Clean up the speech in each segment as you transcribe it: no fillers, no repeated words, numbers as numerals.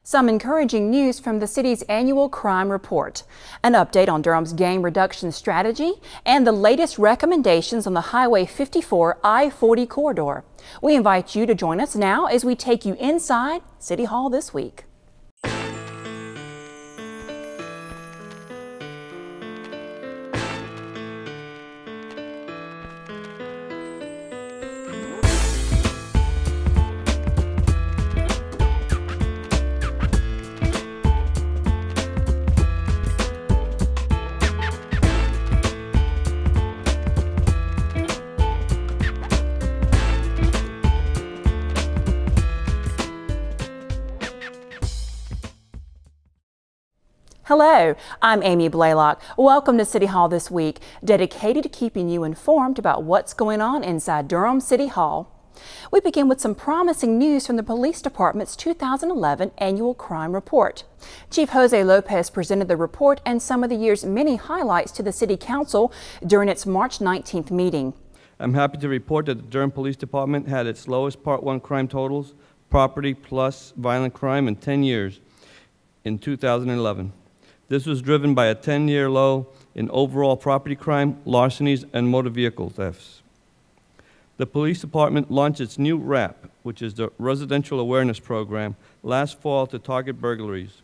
Some encouraging news from the city's annual crime report, an update on Durham's gang reduction strategy, and the latest recommendations on the Highway 54 I-40 corridor. We invite you to join us now as we take you inside City Hall this week. Hello, I'm Amy Blaylock. Welcome to City Hall this week, dedicated to keeping you informed about what's going on inside Durham City Hall. We begin with some promising news from the Police Department's 2011 Annual Crime Report. Chief Jose Lopez presented the report and some of the year's many highlights to the City Council during its March 19th meeting. I'm happy to report that the Durham Police Department had its lowest Part 1 crime totals, property plus violent crime, in 10 years in 2011. This was driven by a 10-year low in overall property crime, larcenies, and motor vehicle thefts. The police department launched its new RAP, which is the Residential Awareness Program, last fall to target burglaries.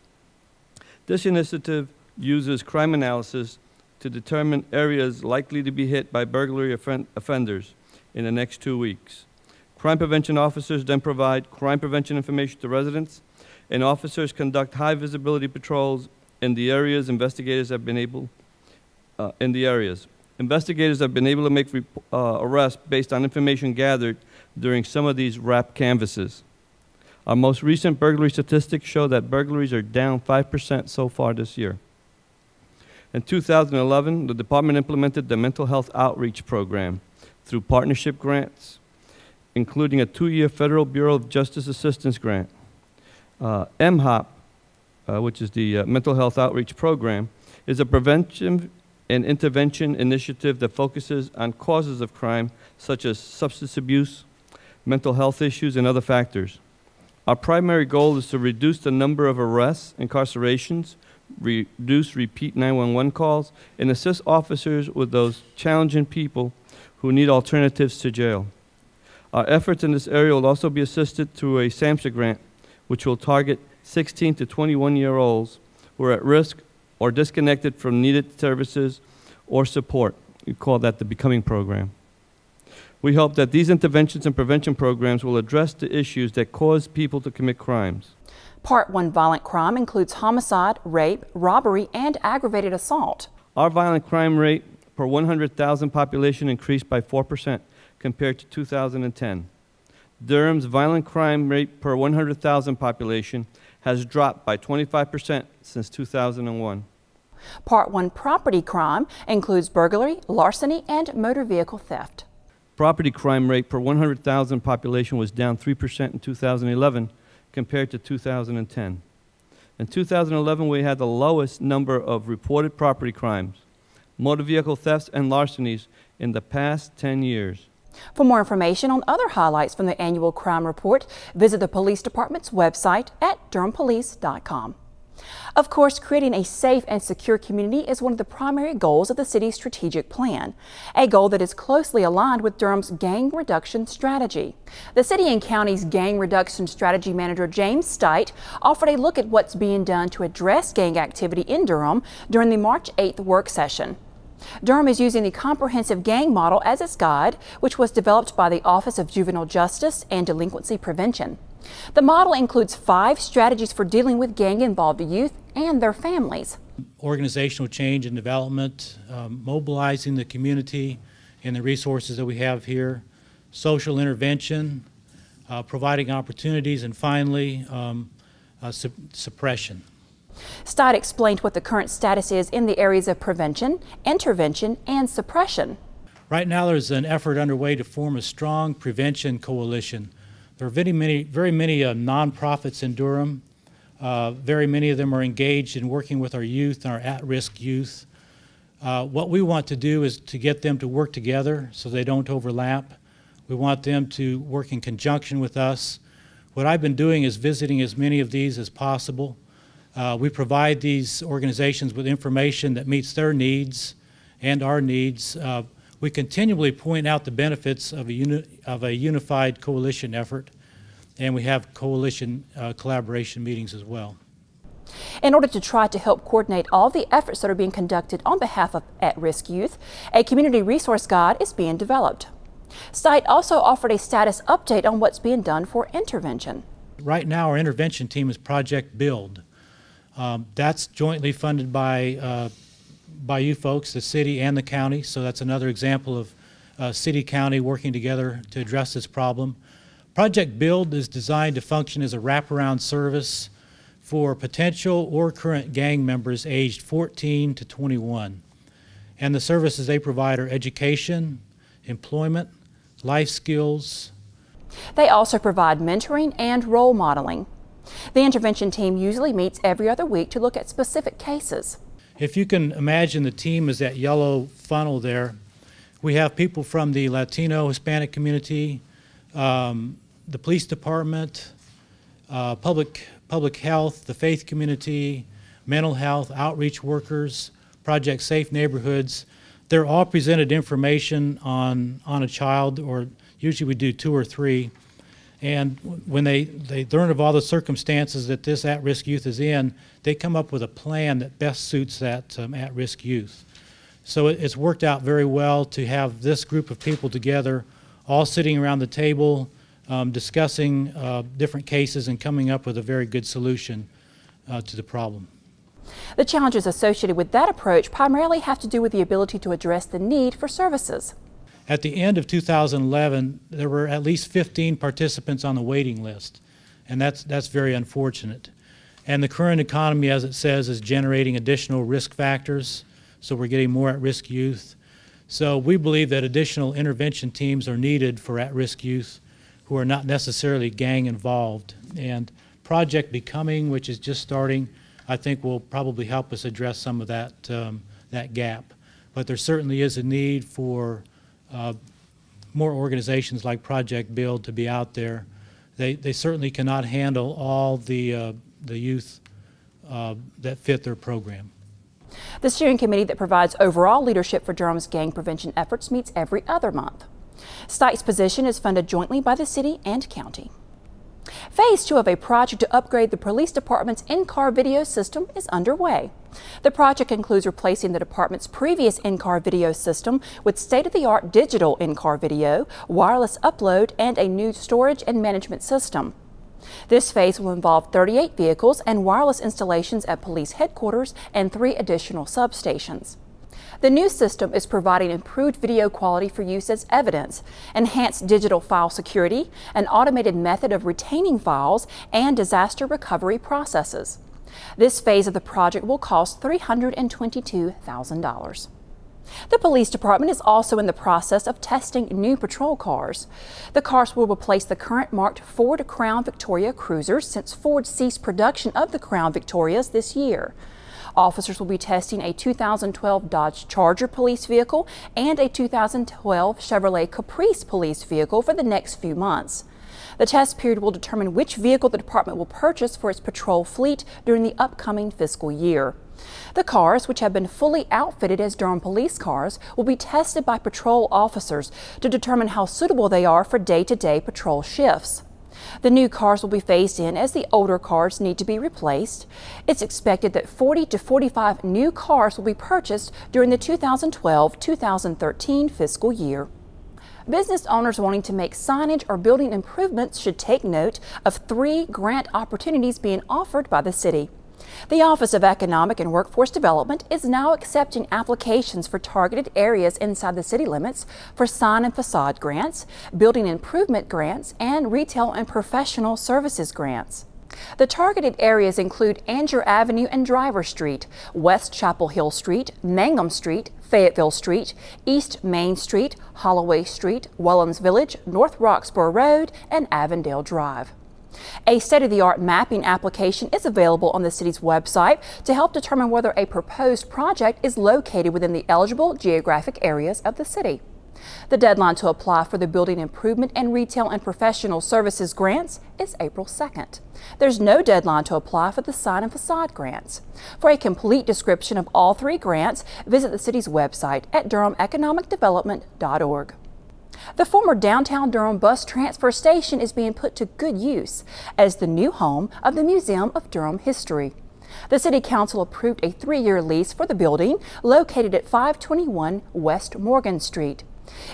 This initiative uses crime analysis to determine areas likely to be hit by burglary offenders in the next 2 weeks. Crime prevention officers then provide crime prevention information to residents, and officers conduct high-visibility patrols in the areas. Investigators have been able to make arrests based on information gathered during some of these RAP canvases. Our most recent burglary statistics show that burglaries are down 5% so far this year. In 2011, the department implemented the Mental Health Outreach Program through partnership grants, including a 2-year Federal Bureau of Justice Assistance grant. MHOP, which is the Mental Health Outreach Program, is a prevention and intervention initiative that focuses on causes of crime such as substance abuse, mental health issues, and other factors. Our primary goal is to reduce the number of arrests, incarcerations, reduce repeat 911 calls, and assist officers with those challenging people who need alternatives to jail. Our efforts in this area will also be assisted through a SAMHSA grant, which will target 16 to 21-year-olds who are at risk or disconnected from needed services or support. We call that the Becoming Program. We hope that these interventions and prevention programs will address the issues that cause people to commit crimes. Part 1 violent crime includes homicide, rape, robbery, and aggravated assault. Our violent crime rate per 100,000 population increased by 4% compared to 2010. Durham's violent crime rate per 100,000 population has dropped by 25% since 2001. Part 1 property crime includes burglary, larceny, and motor vehicle theft. Property crime rate per 100,000 population was down 3% in 2011 compared to 2010. In 2011, we had the lowest number of reported property crimes, motor vehicle thefts, and larcenies in the past 10 years. For more information on other highlights from the annual crime report, visit the police department's website at durhampolice.com. Of course, creating a safe and secure community is one of the primary goals of the city's strategic plan, a goal that is closely aligned with Durham's gang reduction strategy. The city and county's gang reduction strategy manager, James Stite, offered a look at what's being done to address gang activity in Durham during the March 8th work session. Durham is using the comprehensive gang model as its guide, which was developed by the Office of Juvenile Justice and Delinquency Prevention. The model includes 5 strategies for dealing with gang-involved youth and their families. Organizational change and development, mobilizing the community and the resources that we have here, social intervention, providing opportunities, and finally, suppression. Stite explained what the current status is in the areas of prevention, intervention, and suppression. Right now there's an effort underway to form a strong prevention coalition. There are very many nonprofits in Durham. Very many of them are engaged in working with our youth and our at-risk youth. What we want to do is to get them to work together so they don't overlap. We want them to work in conjunction with us. What I've been doing is visiting as many of these as possible. We provide these organizations with information that meets their needs and our needs. We continually point out the benefits of a unified coalition effort, and we have coalition collaboration meetings as well. In order to try to help coordinate all the efforts that are being conducted on behalf of at-risk youth, a community resource guide is being developed. SITE also offered a status update on what's being done for intervention. Right now, our intervention team is Project Build. That's jointly funded by you folks, the city and the county, so that's another example of city-county working together to address this problem. Project Build is designed to function as a wraparound service for potential or current gang members aged 14 to 21. And the services they provide are education, employment, life skills. They also provide mentoring and role modeling. The intervention team usually meets every other week to look at specific cases. If you can imagine the team as that yellow funnel there, we have people from the Latino, Hispanic community, the police department, public health, the faith community, mental health, outreach workers, Project Safe Neighborhoods. They're all presented information on a child, or usually we do 2 or 3. And when they learn of all the circumstances that this at-risk youth is in, they come up with a plan that best suits that at-risk youth. So it's worked out very well to have this group of people together, all sitting around the table, discussing different cases and coming up with a very good solution to the problem. The challenges associated with that approach primarily have to do with the ability to address the need for services. At the end of 2011, there were at least 15 participants on the waiting list, and that's very unfortunate. And the current economy, as it says, is generating additional risk factors, so we're getting more at-risk youth. So we believe that additional intervention teams are needed for at-risk youth who are not necessarily gang involved. And Project Becoming, which is just starting, I think will probably help us address some of that gap. But there certainly is a need for more organizations like Project Build to be out there. They certainly cannot handle all the youth that fit their program. The steering committee that provides overall leadership for Durham's gang prevention efforts meets every other month. SITE's position is funded jointly by the city and county. Phase 2 of a project to upgrade the police department's in-car video system is underway. The project includes replacing the department's previous in-car video system with state-of-the-art digital in-car video, wireless upload, and a new storage and management system. This phase will involve 38 vehicles and wireless installations at police headquarters and 3 additional substations. The new system is providing improved video quality for use as evidence, enhanced digital file security, an automated method of retaining files, and disaster recovery processes. This phase of the project will cost $322,000. The police department is also in the process of testing new patrol cars. The cars will replace the current marked Ford Crown Victoria cruisers since Ford ceased production of the Crown Victorias this year. Officers will be testing a 2012 Dodge Charger police vehicle and a 2012 Chevrolet Caprice police vehicle for the next few months. The test period will determine which vehicle the department will purchase for its patrol fleet during the upcoming fiscal year. The cars, which have been fully outfitted as Durham police cars, will be tested by patrol officers to determine how suitable they are for day-to-day patrol shifts. The new cars will be phased in as the older cars need to be replaced. It's expected that 40 to 45 new cars will be purchased during the 2012-2013 fiscal year. Business owners wanting to make signage or building improvements should take note of 3 grant opportunities being offered by the city. The Office of Economic and Workforce Development is now accepting applications for targeted areas inside the city limits for sign and facade grants, building improvement grants, and retail and professional services grants. The targeted areas include Andrew Avenue and Driver Street, West Chapel Hill Street, Mangum Street, Fayetteville Street, East Main Street, Holloway Street, Wellens Village, North Roxborough Road, and Avondale Drive. A state-of-the-art mapping application is available on the city's website to help determine whether a proposed project is located within the eligible geographic areas of the city. The deadline to apply for the Building Improvement and Retail and Professional Services grants is April 2nd. There's no deadline to apply for the sign and facade grants. For a complete description of all three grants, visit the city's website at durhameconomicdevelopment.org. The former downtown Durham bus transfer station is being put to good use as the new home of the Museum of Durham History. The City Council approved a 3-year lease for the building located at 521 West Morgan Street.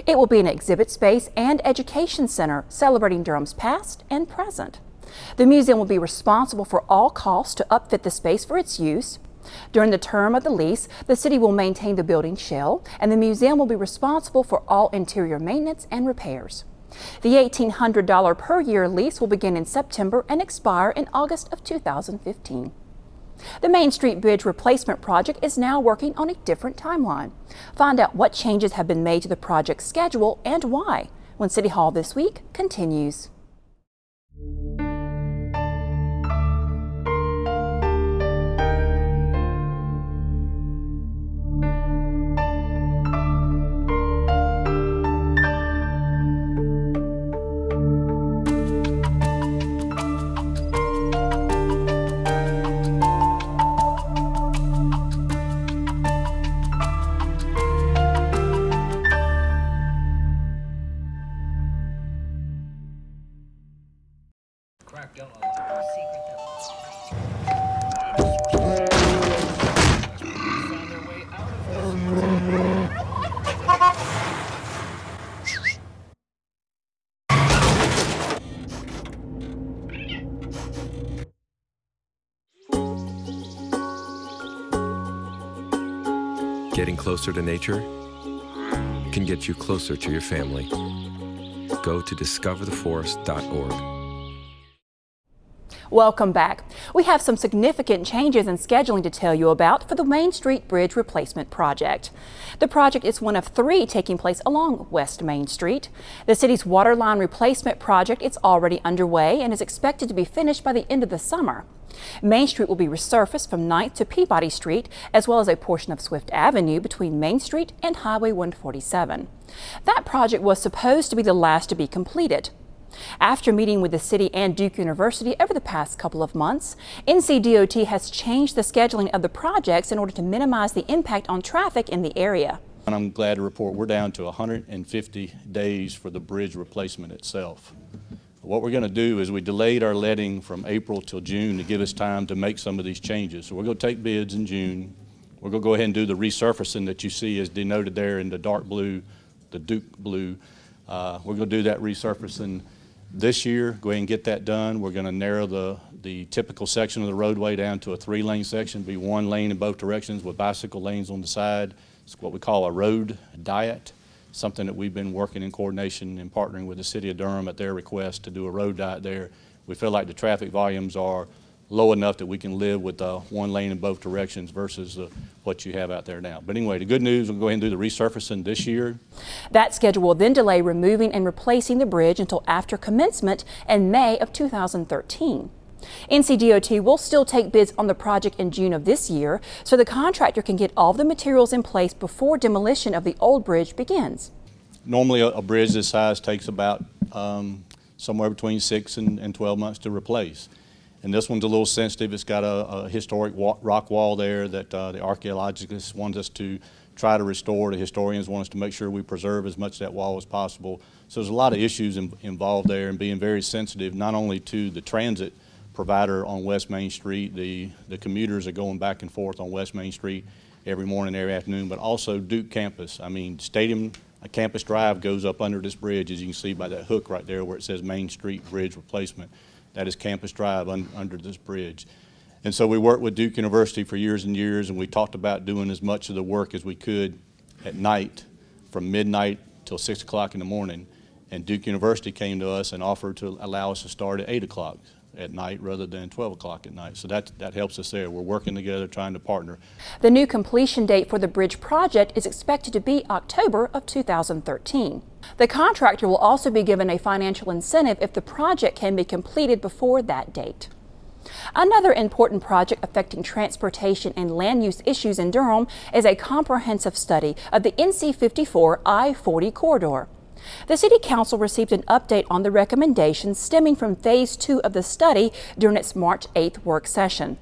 It will be an exhibit space and education center celebrating Durham's past and present. The museum will be responsible for all costs to upfit the space for its use. During the term of the lease, the city will maintain the building shell, and the museum will be responsible for all interior maintenance and repairs. The $1,800 per year lease will begin in September and expire in August of 2015. The Main Street Bridge replacement project is now working on a different timeline. Find out what changes have been made to the project schedule and why when City Hall This Week continues. Getting closer to nature can get you closer to your family. Go to discovertheforest.org. Welcome back. We have some significant changes in scheduling to tell you about for the Main Street Bridge Replacement Project. The project is one of 3 taking place along West Main Street. The city's water line replacement project is already underway and is expected to be finished by the end of the summer. Main Street will be resurfaced from 9th to Peabody Street, as well as a portion of Swift Avenue between Main Street and Highway 147. That project was supposed to be the last to be completed. After meeting with the city and Duke University over the past couple of months, NCDOT has changed the scheduling of the projects in order to minimize the impact on traffic in the area. And I'm glad to report we're down to 150 days for the bridge replacement itself. What we're going to do is we delayed our letting from April till June to give us time to make some of these changes. So we're going to take bids in June. We're going to go ahead and do the resurfacing that you see is denoted there in the dark blue, the Duke blue. We're going to do that resurfacing this year, go ahead and get that done. We're going to narrow the typical section of the roadway down to a 3-lane section, be 1 lane in both directions with bicycle lanes on the side. It's what we call a road diet, something that we've been working in coordination and partnering with the City of Durham at their request to do a road diet there. We feel like the traffic volumes are low enough that we can live with 1 lane in both directions versus what you have out there now. But anyway, the good news, we'll go ahead and do the resurfacing this year. That schedule will then delay removing and replacing the bridge until after commencement in May of 2013. NCDOT will still take bids on the project in June of this year, so the contractor can get all of the materials in place before demolition of the old bridge begins. Normally a bridge this size takes about somewhere between 6 and 12 months to replace. And this one's a little sensitive. It's got a historic rock wall there that the archaeologists want us to try to restore. The historians want us to make sure we preserve as much of that wall as possible. So there's a lot of issues involved there, and being very sensitive not only to the transit provider on West Main Street, the commuters are going back and forth on West Main Street every morning, every afternoon, but also Duke campus. I mean, Stadium Campus Drive goes up under this bridge, as you can see by that hook right there where it says Main Street Bridge Replacement. That is Campus Drive under this bridge. And so we worked with Duke University for years and years, and we talked about doing as much of the work as we could at night from midnight till 6 o'clock in the morning. And Duke University came to us and offered to allow us to start at 8 o'clock at night rather than 12 o'clock at night. So that helps us there. We're working together, trying to partner. The new completion date for the bridge project is expected to be October of 2013. The contractor will also be given a financial incentive if the project can be completed before that date. Another important project affecting transportation and land use issues in Durham is a comprehensive study of the NC 54 I-40 corridor. The City Council received an update on the recommendations stemming from Phase 2 of the study during its March 8th work session.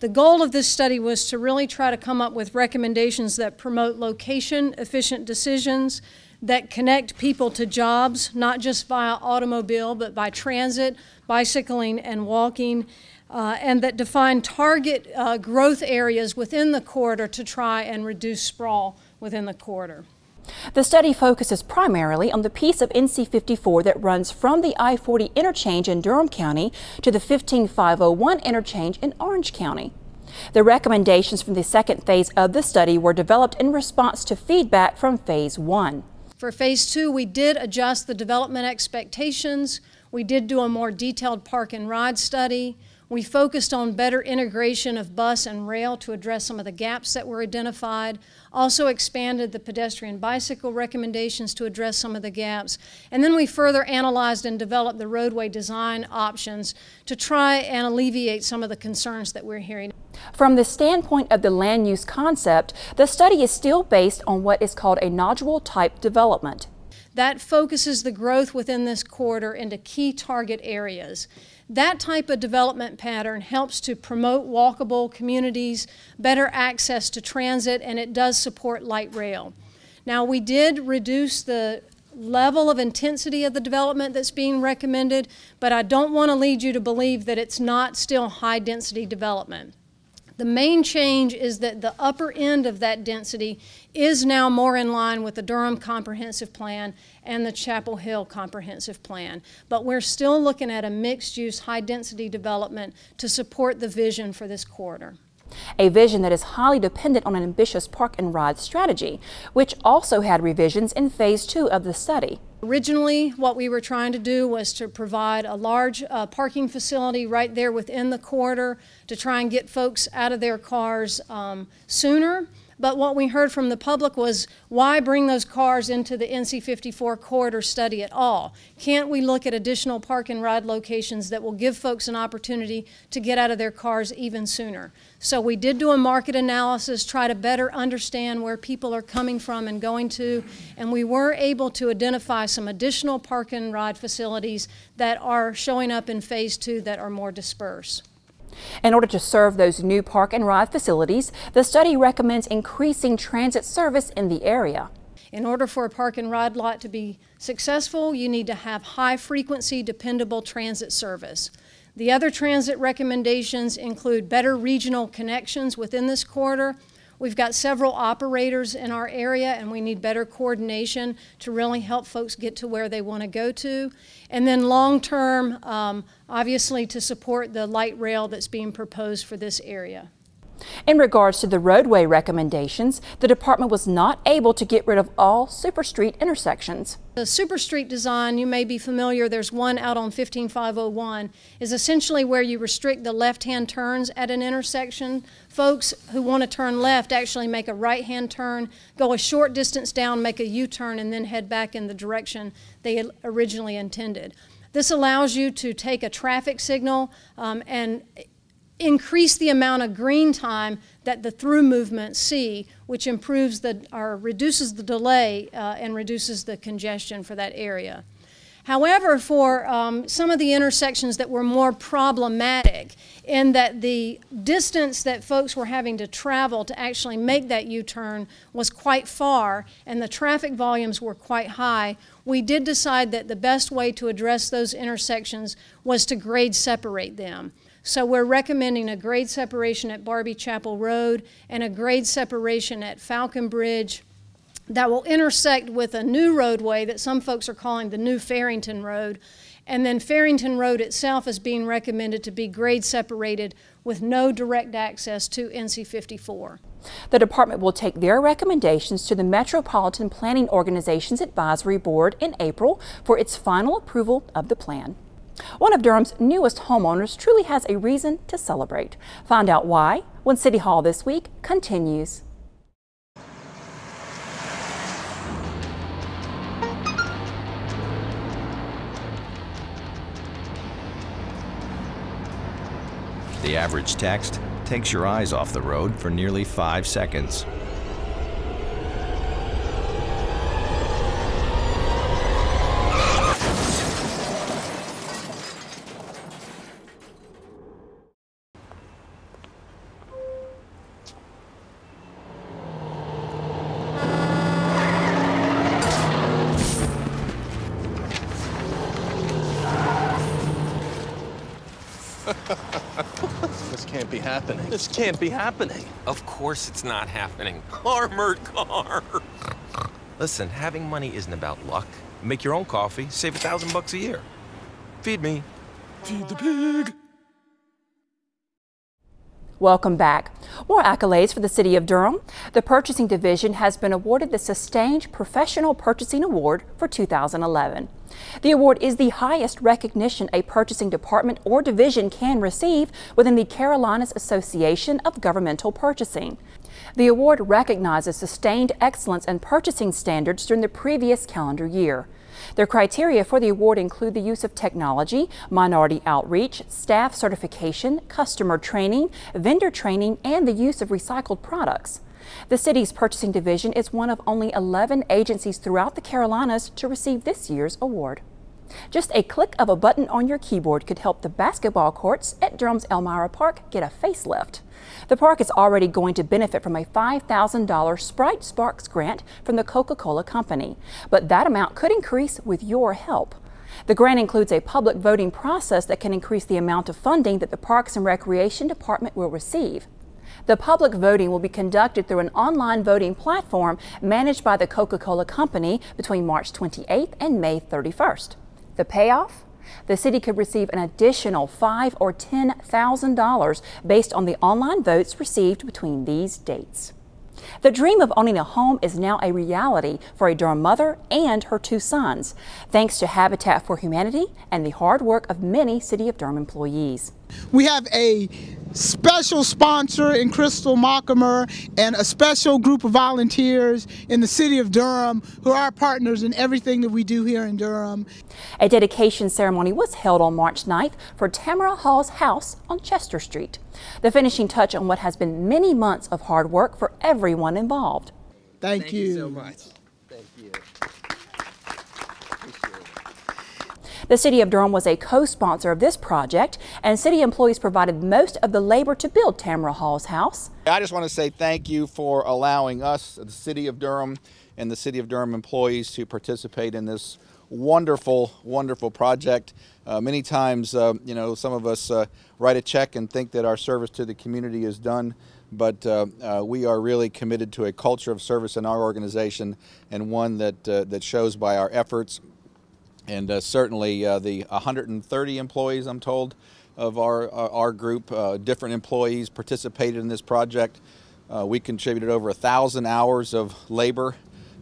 The goal of this study was to really try to come up with recommendations that promote location-efficient decisions, that connect people to jobs, not just via automobile, but by transit, bicycling, and walking, and that define target growth areas within the corridor to try and reduce sprawl within the corridor. The study focuses primarily on the piece of NC 54 that runs from the I-40 interchange in Durham County to the 15501 interchange in Orange County. The recommendations from the second phase of the study were developed in response to feedback from Phase 1. For Phase 2, we did adjust the development expectations. We did do a more detailed park and ride study. We focused on better integration of bus and rail to address some of the gaps that were identified. Also expanded the pedestrian bicycle recommendations to address some of the gaps. And then we further analyzed and developed the roadway design options to try and alleviate some of the concerns that we're hearing. From the standpoint of the land use concept, the study is still based on what is called a nodule type development. That focuses the growth within this corridor into key target areas. That type of development pattern helps to promote walkable communities, better access to transit, and it does support light rail. Now, we did reduce the level of intensity of the development that's being recommended, but I don't want to lead you to believe that it's not still high-density development. The main change is that the upper end of that density is now more in line with the Durham Comprehensive Plan and the Chapel Hill Comprehensive Plan. But we're still looking at a mixed-use, high-density development to support the vision for this corridor. A vision that is highly dependent on an ambitious park and ride strategy, which also had revisions in Phase 2 of the study. Originally, what we were trying to do was to provide a large parking facility right there within the corridor to try and get folks out of their cars sooner. But what we heard from the public was, why bring those cars into the NC 54 corridor study at all? Can't we look at additional park and ride locations that will give folks an opportunity to get out of their cars even sooner? So we did do a market analysis, try to better understand where people are coming from and going to, and we were able to identify some additional park and ride facilities that are showing up in Phase 2 that are more dispersed. In order to serve those new park and ride facilities, the study recommends increasing transit service in the area. In order for a park and ride lot to be successful, you need to have high-frequency, dependable transit service. The other transit recommendations include better regional connections within this corridor. We've got several operators in our area, and we need better coordination to really help folks get to where they want to go to. And then long-term, obviously, to support the light rail that's being proposed for this area. In regards to the roadway recommendations, the department was not able to get rid of all superstreet intersections. The superstreet design, you may be familiar, there's one out on 15501, is essentially where you restrict the left-hand turns at an intersection. Folks who want to turn left actually make a right-hand turn, go a short distance down, make a U-turn, and then head back in the direction they originally intended. This allows you to take a traffic signal and increase the amount of green time that the through movements see, which improves reduces the delay and reduces the congestion for that area. However, for some of the intersections that were more problematic in that the distance that folks were having to travel to actually make that U-turn was quite far and the traffic volumes were quite high, we did decide that the best way to address those intersections was to grade separate them. So we're recommending a grade separation at Barbie Chapel Road and a grade separation at Falcon Bridge that will intersect with a new roadway that some folks are calling the new Farrington Road. And then Farrington Road itself is being recommended to be grade separated with no direct access to NC 54. The department will take their recommendations to the Metropolitan Planning Organization's Advisory Board in April for its final approval of the plan. One of Durham's newest homeowners truly has a reason to celebrate. Find out why when City Hall This Week continues. The average text takes your eyes off the road for nearly 5 seconds. This can't be happening. This can't be happening. Of course it's not happening. Armored car. Listen, having money isn't about luck. Make your own coffee, save $1,000 a year. Feed me. Feed the pig. Welcome back. More accolades for the City of Durham. The Purchasing Division has been awarded the Sustained Professional Purchasing Award for 2011. The award is the highest recognition a purchasing department or division can receive within the Carolinas Association of Governmental Purchasing. The award recognizes sustained excellence in purchasing standards during the previous calendar year. Their criteria for the award include the use of technology, minority outreach, staff certification, customer training, vendor training, and the use of recycled products. The city's purchasing division is one of only 11 agencies throughout the Carolinas to receive this year's award. Just a click of a button on your keyboard could help the basketball courts at Durham's Elmira Park get a facelift. The park is already going to benefit from a $5,000 Sprite Sparks grant from the Coca-Cola Company, but that amount could increase with your help. The grant includes a public voting process that can increase the amount of funding that the Parks and Recreation Department will receive. The public voting will be conducted through an online voting platform managed by the Coca-Cola Company between March 28th and May 31st. The payoff? The city could receive an additional $5,000 or $10,000 based on the online votes received between these dates. The dream of owning a home is now a reality for a Durham mother and her 2 sons, thanks to Habitat for Humanity and the hard work of many City of Durham employees. We have a special sponsor in Crystal Mockamer and a special group of volunteers in the City of Durham who are our partners in everything that we do here in Durham. A dedication ceremony was held on March 9th for Tamara Hall's house on Chester Street. The finishing touch on what has been many months of hard work for everyone involved. Thank you so much. Thank you. The City of Durham was a co-sponsor of this project, and city employees provided most of the labor to build Tamara Hall's house. I just want to say thank you for allowing us, the City of Durham, and the City of Durham employees to participate in this wonderful, wonderful project. Many times, you know, some of us write a check and think that our service to the community is done, but we are really committed to a culture of service in our organization, and one that shows by our efforts. And certainly the 130 employees, I'm told, of our group, different employees participated in this project. We contributed over 1,000 hours of labor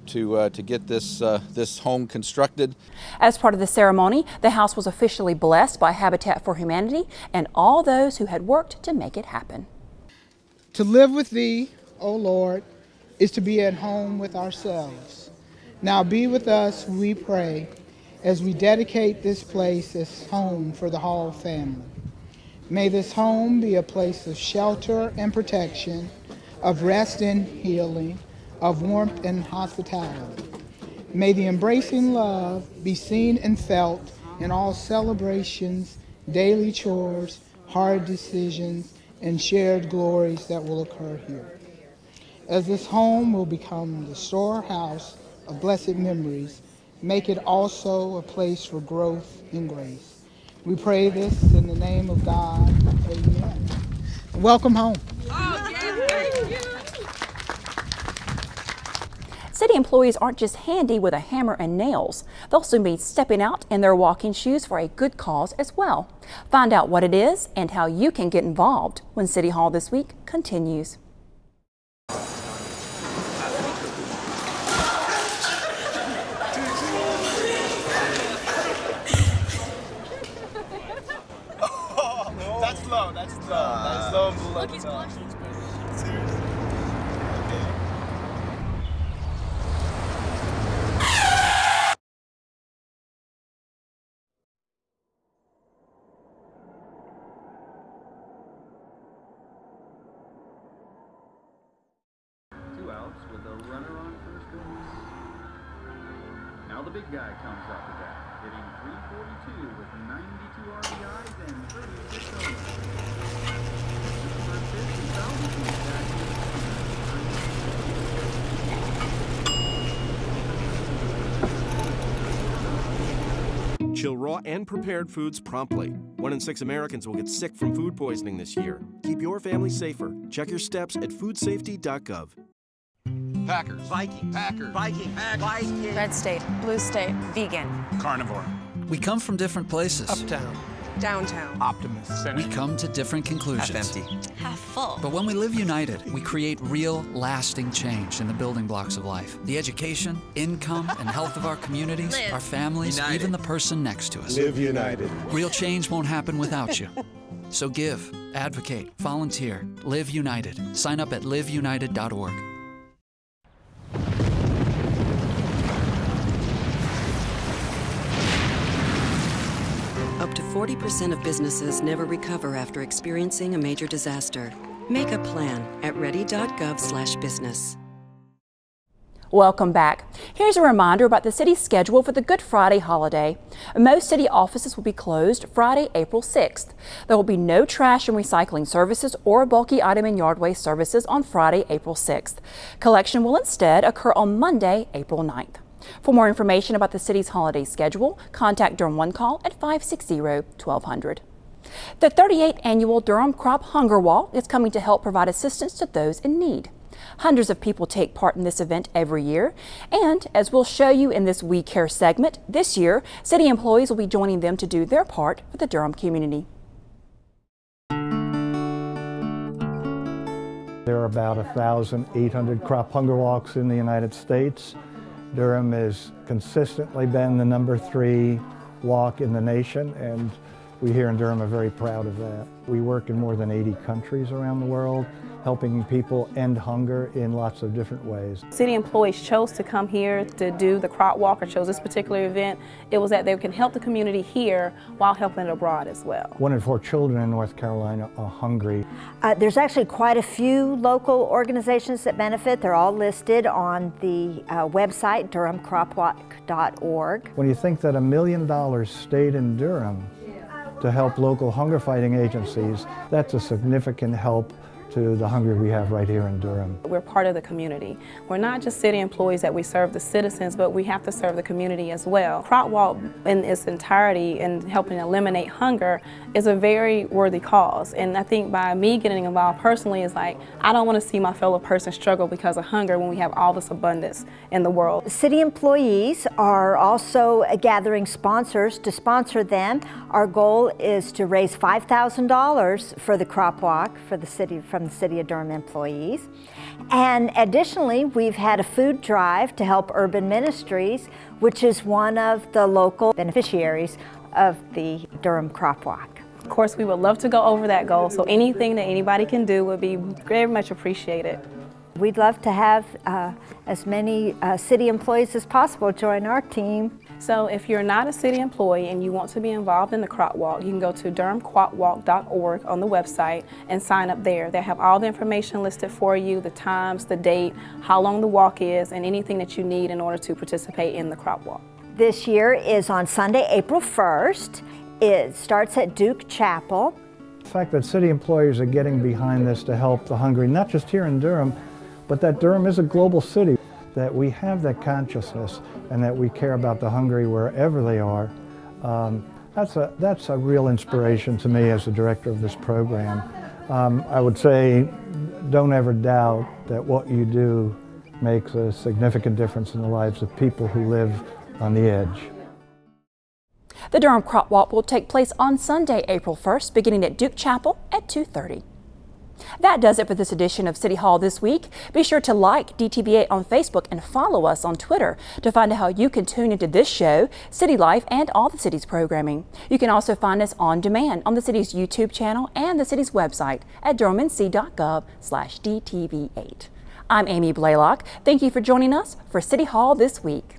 to get this home constructed. As part of the ceremony, the house was officially blessed by Habitat for Humanity and all those who had worked to make it happen. To live with Thee, O Lord, is to be at home with ourselves. Now be with us, we pray, as we dedicate this place as home for the Hall family. May this home be a place of shelter and protection, of rest and healing, of warmth and hospitality. May the embracing love be seen and felt in all celebrations, daily chores, hard decisions, and shared glories that will occur here. As this home will become the storehouse of blessed memories, make it also a place for growth and grace. We pray this in the name of God. Amen. Welcome home. City employees aren't just handy with a hammer and nails. They'll soon be stepping out in their walking shoes for a good cause as well. Find out what it is and how you can get involved when City Hall This Week continues. That's low. That's low. Look, he's blushing. Seriously. Lopez with a runner on first base. Now the big guy comes up to bat, hitting .342 with 92 RBIs and 36 homers. The first pitch is fouled between back Chill raw and prepared foods promptly. 1 in 6 Americans will get sick from food poisoning this year. Keep your family safer. Check your steps at foodsafety.gov. Packers. Vikings. Packers. Vikings. Packers. Vikings. Red state. Blue state. Vegan. Carnivore. We come from different places. Uptown. Downtown. Optimist. We come to different conclusions. Half empty. Half full. But when we live united, we create real, lasting change in the building blocks of life. The education, income, and health of our communities, Live. our families, United. even the person next to us. Live united. Real change won't happen without you. So give, advocate, volunteer, live united. Sign up at liveunited.org. Up to 40% of businesses never recover after experiencing a major disaster. Make a plan at ready.gov/business. Welcome back. Here's a reminder about the city's schedule for the Good Friday holiday. Most city offices will be closed Friday, April 6th. There will be no trash and recycling services or bulky item and yard waste services on Friday, April 6th. Collection will instead occur on Monday, April 9th. For more information about the city's holiday schedule, contact Durham One Call at 560-1200. The 38th annual Durham Crop Hunger Walk is coming to help provide assistance to those in need. Hundreds of people take part in this event every year, and as we'll show you in this We Care segment, this year, city employees will be joining them to do their part for the Durham community. There are about 1,800 crop hunger walks in the United States. Durham has consistently been the #3 walk in the nation, and we here in Durham are very proud of that. We work in more than 80 countries around the world, helping people end hunger in lots of different ways. City employees chose to come here to do the crop walk, or chose this particular event. It was that they can help the community here while helping it abroad as well. 1 in 4 children in North Carolina are hungry. There's actually quite a few local organizations that benefit. They're all listed on the website, durhamcropwalk.org. When you think that $1 million stayed in Durham to help local hunger fighting agencies, that's a significant help to the hunger we have right here in Durham. We're part of the community. We're not just city employees that we serve the citizens, but we have to serve the community as well. Crop Walk in its entirety and helping eliminate hunger is a very worthy cause. And I think by me getting involved personally is like, I don't want to see my fellow person struggle because of hunger when we have all this abundance in the world. City employees are also gathering sponsors to sponsor them. Our goal is to raise $5,000 for the Crop Walk for the city, from the City of Durham employees. And additionally, we've had a food drive to help Urban Ministries, which is one of the local beneficiaries of the Durham Crop Walk. Of course, we would love to go over that goal, so anything that anybody can do would be very much appreciated. We'd love to have as many city employees as possible join our team. So if you're not a city employee and you want to be involved in the Crop Walk, you can go to durhamcropwalk.org on the website and sign up there. They have all the information listed for you, the times, the date, how long the walk is, and anything that you need in order to participate in the Crop Walk. This year is on Sunday, April 1st. It starts at Duke Chapel. The fact that city employees are getting behind this to help the hungry, not just here in Durham, but that Durham is a global city, that we have that consciousness and that we care about the hungry wherever they are. That's a real inspiration to me as the director of this program. I would say don't ever doubt that what you do makes a significant difference in the lives of people who live on the edge. The Durham Crop Walk will take place on Sunday, April 1st, beginning at Duke Chapel at 2:30. That does it for this edition of City Hall This Week. Be sure to like DTV8 on Facebook and follow us on Twitter to find out how you can tune into this show, City Life, and all the city's programming. You can also find us on demand on the city's YouTube channel and the city's website at durhamnc.gov/DTV8. I'm Amy Blaylock. Thank you for joining us for City Hall This Week.